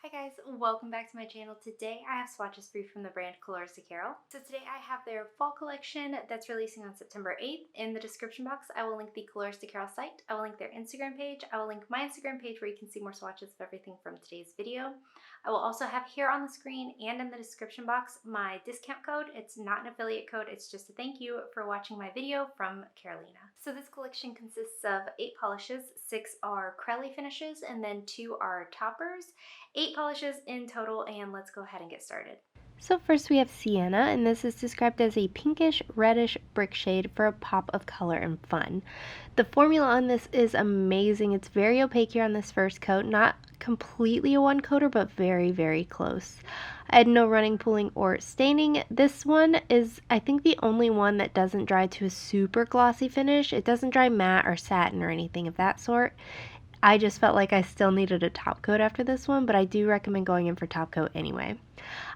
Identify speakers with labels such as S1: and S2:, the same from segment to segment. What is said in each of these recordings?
S1: Hi guys, welcome back to my channel. Today I have swatches for you from the brand Colors de Carol. So today I have their fall collection that's releasing on September 8th. In the description box I will link the Colors de Carol site, I will link their Instagram page, I will link my Instagram page where you can see more swatches of everything from today's video. I will also have here on the screen and in the description box my discount code. It's not an affiliate code, it's just a thank you for watching my video from Carolina. So this collection consists of 8 polishes, 6 are Crelly finishes, and then 2 are toppers. 8 polishes in total, and let's go ahead and get started. So first we have Sienna, and this is described as a pinkish reddish brick shade for a pop of color and fun. The formula on this is amazing. It's very opaque here on this first coat, not completely a one coater, but very close. I had no running, pooling, or staining. This one is, I think, the only one that doesn't dry to a super glossy finish. It doesn't dry matte or satin or anything of that sort. I just felt like I still needed a top coat after this one, but I do recommend going in for top coat anyway.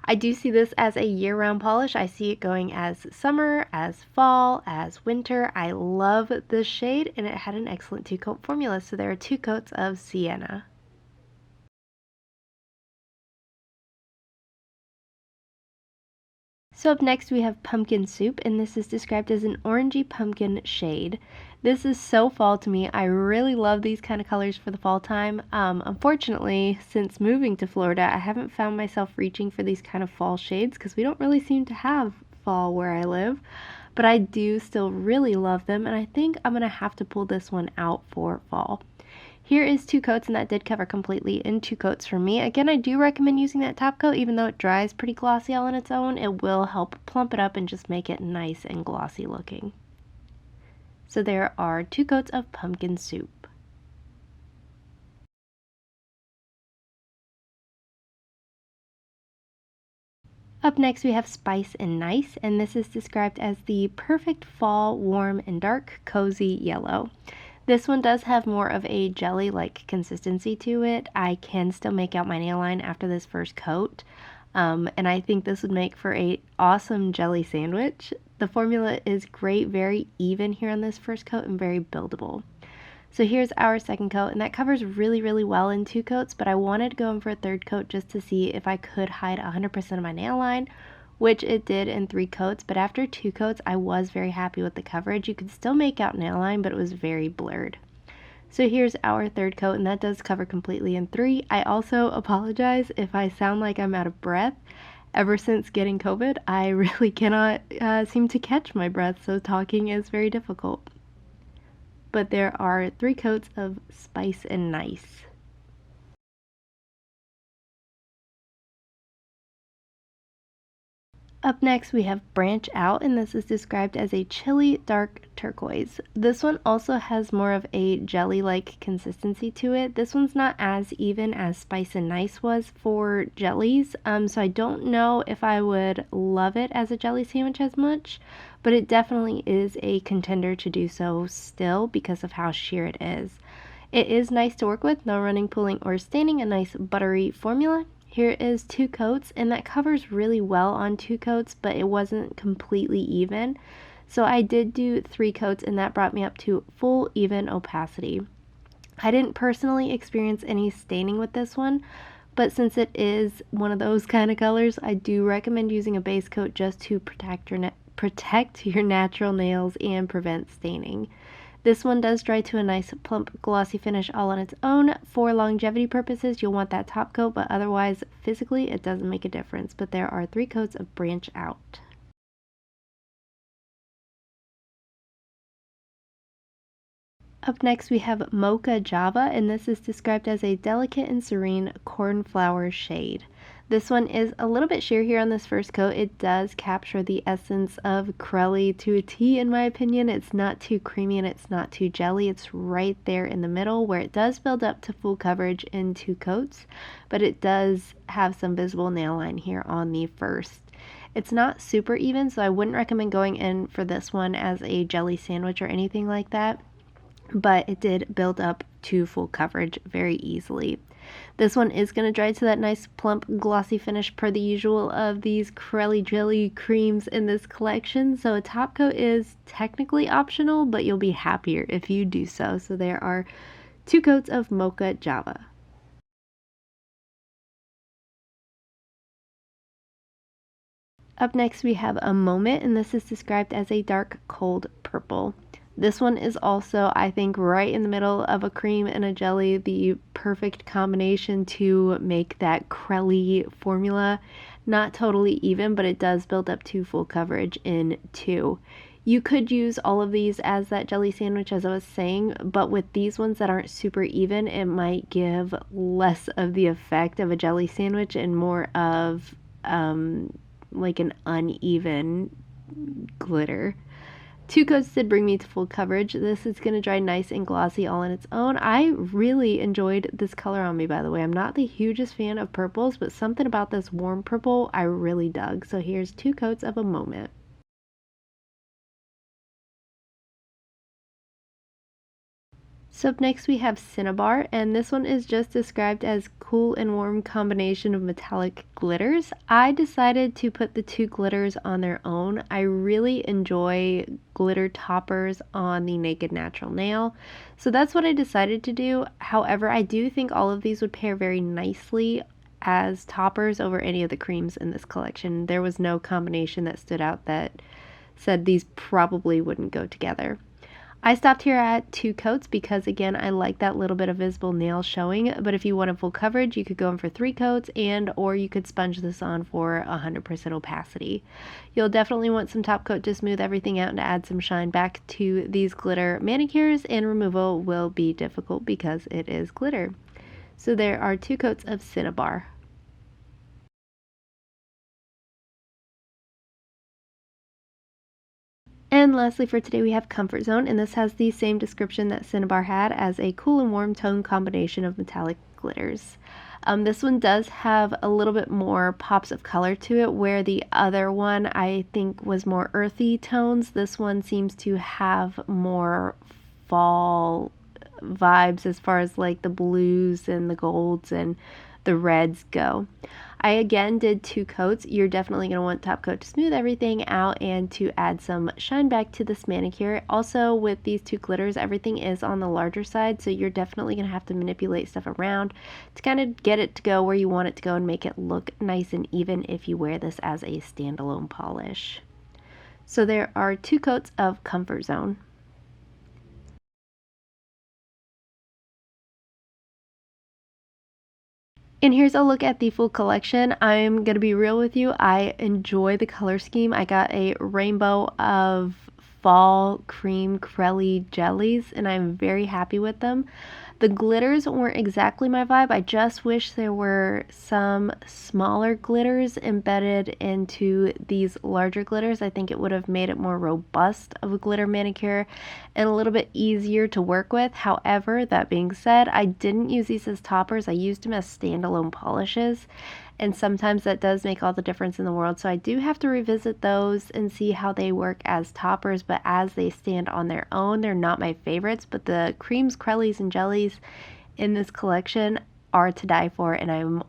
S1: I do see this as a year-round polish. I see it going as summer, as fall, as winter. I love this shade, and it had an excellent 2-coat formula, so there are 2 coats of Sienna. So up next we have Pumpkin Soup, and this is described as an orangey pumpkin shade. This is so fall to me. I really love these kind of colors for the fall time. Unfortunately, since moving to Florida, I haven't found myself reaching for these kind of fall shades because we don't really seem to have fall where I live. But I do still really love them, and I think I'm going to have to pull this one out for fall. Here is 2 coats, and that did cover completely in 2 coats for me. Again, I do recommend using that top coat, even though it dries pretty glossy all on its own. It will help plump it up and just make it nice and glossy looking. So there are 2 coats of Pumpkin Soup. Up next we have Spice and Nice, and this is described as the perfect fall, warm and dark, cozy yellow. This one does have more of a jelly-like consistency to it. I can still make out my nail line after this first coat, and I think this would make for an awesome jelly sandwich. The formula is great, very even here on this first coat and very buildable. So here's our second coat, and that covers really well in 2 coats, but I wanted to go in for a third coat just to see if I could hide 100% of my nail line, which it did in 3 coats, but after 2 coats I was very happy with the coverage. You could still make out nail line, but it was very blurred. So here's our third coat, and that does cover completely in 3. I also apologize if I sound like I'm out of breath. Ever since getting COVID, I really cannot seem to catch my breath, so talking is very difficult. But there are 3 coats of Spice and Nice. Up next we have Branch Out, and this is described as a chilly dark turquoise. This one also has more of a jelly-like consistency to it. This one's not as even as Spice and Nice was for jellies, so I don't know if I would love it as a jelly sandwich as much, but it definitely is a contender to do so still because of how sheer it is. It is nice to work with, no running, pooling, or staining, a nice buttery formula. Here is 2 coats, and that covers really well on 2 coats, but it wasn't completely even. So I did do 3 coats, and that brought me up to full even opacity. I didn't personally experience any staining with this one, but since it is one of those kind of colors, I do recommend using a base coat just to protect your natural nails and prevent staining. This one does dry to a nice plump glossy finish all on its own. For longevity purposes you'll want that top coat, but otherwise physically it doesn't make a difference. But there are 3 coats of Branch Out. Up next we have Mocha Java, and this is described as a delicate and serene cornflower shade. This one is a little bit sheer here on this first coat. It does capture the essence of Crelly to a T in my opinion. It's not too creamy and it's not too jelly. It's right there in the middle where it does build up to full coverage in 2 coats, but it does have some visible nail line here on the first. It's not super even, so I wouldn't recommend going in for this one as a jelly sandwich or anything like that, but it did build up to full coverage very easily. This one is going to dry to that nice plump glossy finish per the usual of these Crelly jelly creams in this collection, so a top coat is technically optional, but you'll be happier if you do so. So there are 2 coats of Mocha Java. Up next we have a moment, and this is described as a dark cold purple. This one is also, I think, right in the middle of a cream and a jelly, the perfect combination to make that crelly formula. Not totally even, but it does build up to full coverage in 2. You could use all of these as that jelly sandwich, as I was saying, but with these ones that aren't super even, it might give less of the effect of a jelly sandwich and more of like an uneven glitter. 2 coats did bring me to full coverage. This is going to dry nice and glossy all on its own. I really enjoyed this color on me, by the way. I'm not the hugest fan of purples, but something about this warm purple I really dug. So here's 2 coats of a moment. So up next we have Cinnabar, and this one is just described as cool and warm combination of metallic glitters. I decided to put the 2 glitters on their own. I really enjoy glitter toppers on the Naked Natural Nail, so that's what I decided to do. However, I do think all of these would pair very nicely as toppers over any of the creams in this collection. There was no combination that stood out that said these probably wouldn't go together. I stopped here at 2 coats because, again, I like that little bit of visible nail showing, but if you wanted full coverage, you could go in for 3 coats, and or you could sponge this on for 100% opacity. You'll definitely want some top coat to smooth everything out and to add some shine back to these glitter manicures, and removal will be difficult because it is glitter. So there are 2 coats of Cinnabar. And lastly for today we have Comfort Zone, and this has the same description that Cinnabar had as a cool and warm tone combination of metallic glitters. This one does have a little bit more pops of color to it, where the other one I think was more earthy tones. This one seems to have more fall vibes as far as like the blues and the golds and the reds go. I again did 2 coats. You're definitely going to want top coat to smooth everything out and to add some shine back to this manicure. Also with these 2 glitters, everything is on the larger side, so you're definitely going to have to manipulate stuff around to kind of get it to go where you want it to go and make it look nice and even if you wear this as a standalone polish. So there are 2 coats of Comfort Zone. And here's a look at the full collection. I'm going to be real with you. I enjoy the color scheme. I got a rainbow of fall cream crelly jellies, and I'm very happy with them. The glitters weren't exactly my vibe. I just wish there were some smaller glitters embedded into these larger glitters. I think it would have made it more robust of a glitter manicure and a little bit easier to work with. However, that being said, I didn't use these as toppers. I used them as standalone polishes, and sometimes that does make all the difference in the world. So I do have to revisit those and see how they work as toppers, but as they stand on their own, they're not my favorites. But the creams, crellies, and jellies in this collection are to die for, and I'm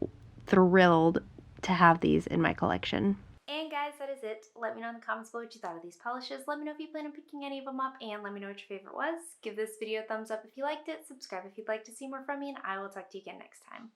S1: thrilled to have these in my collection. And guys, that is it. Let me know in the comments below what you thought of these polishes. Let me know if you plan on picking any of them up, and let me know what your favorite was. Give this video a thumbs up if you liked it, subscribe if you'd like to see more from me, and I will talk to you again next time.